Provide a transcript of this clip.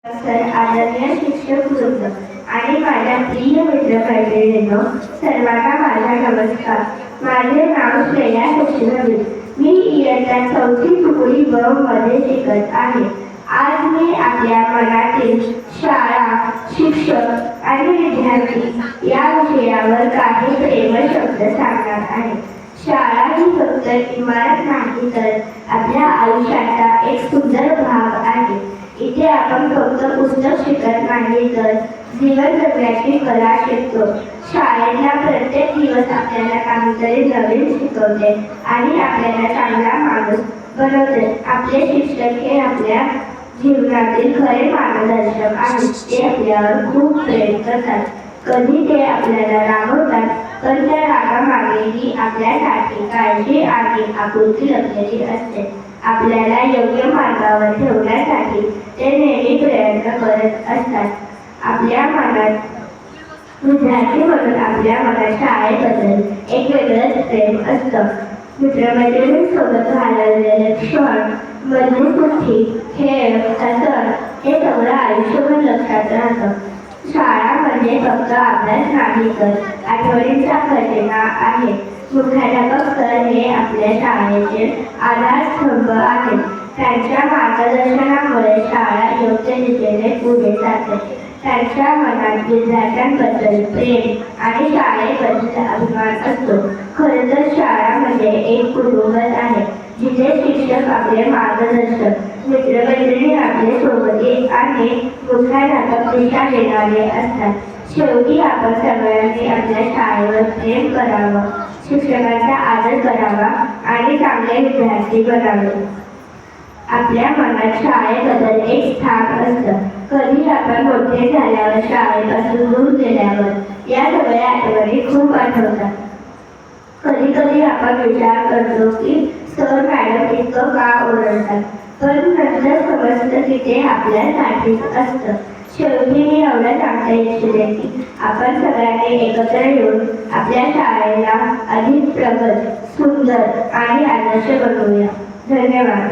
आदरणीय शिक्षक वृंद आणि माझ्या प्रिय मित्रमैत्रिणींनो, सर्वांना माझा नमस्कार. माझे नाव श्रेया शशिधर. मी इयत्ता 4थी तुकडी ब मध्ये शिकत आहे. आज मी आपल्या मनातील शाळा, शिक्षक आणि विद्यार्थी या विषयावर काही प्रेम शब्द सांगणार आहे. शाळा ही फक्त इमारत नाही, तर आपल्या आयुष्याचा एक सुंदर भाग आहे. इथे आपण फक्त पुस्तक शिकत नाही, तर जीवन जगण्याची कला शिकतो. शाळेतला प्रत्येक दिवस आपल्याला काहीतरी नवीन शिकवते आणि आपल्याला चांगला माणूस बनवते. आपले शिक्षक हे आपल्या जीवनातील खरे मार्गदर्शक आहेत. ते आपल्यावर खूप प्रेम करतात. कधी ते आपल्याला रागवतात, पण त्या रागामागेही आपल्यासाठी काळजी आणि आपुलकी लपलेली असते. आपल्याला योग्य मार्गावर ठेवण्यासाठी ते नेहमी प्रयत्न करत असतात. आपल्या मनात विद्यार्थी म्हणून आपल्या मनात शाळेबद्दल एक वेगळंच प्रेम असतं. मित्रमैत्रिणींसोबत घालवलेले क्षण, मधली सुट्टी, खेळ, सण हे सगळं आयुष्यभर लक्षात राहतं. शाळा म्हणजे फक्त अभ्यास नाही, तर आठवणींचा खजिना आहे. मुख्याध्यापक सर हे आपल्या शाळेचे आधारस्तंभ आहेत. त्यांच्या मार्गदर्शनामुळे शाळा योग्य दिशेने पुढे जाते. त्यांच्या मनात विद्यार्थ्यांबद्दल प्रेम आणि शाळेबद्दल अभिमान असतो. खरं तर शाळा म्हणजे एक कुटुंबच आहे, जिथे शिक्षक आपले मार्गदर्शक, मित्रमैत्रिणी आपले सोबती आणि मुख्याध्यापक दिशा देणारे असतात. शेवटी आपण सगळ्यांनी आपल्या शाळेवर प्रेम करावं, शिक्षकांचा आदर करावा आणि चांगले विद्यार्थी बनावे. आपल्या मनात शाळेबद्दल एक स्थान असतं. कधी आपण मोठे झाल्यावर, शाळेपासून दूर गेल्यावर या सगळ्या आठवणी खूप आठवतात. कधी कधी आपण विचार करतो की सर मॅडम इतकं का ओरडतात, पण नंतर समजतं की ते आपल्यासाठीच असतं. शेवटी मी एवढं सांगता इच्छिते की आपण सगळ्यांनी एकत्र येऊन आपल्या शाळेला अधिक प्रगत, सुंदर आणि आदर्श बनवूया. धन्यवाद.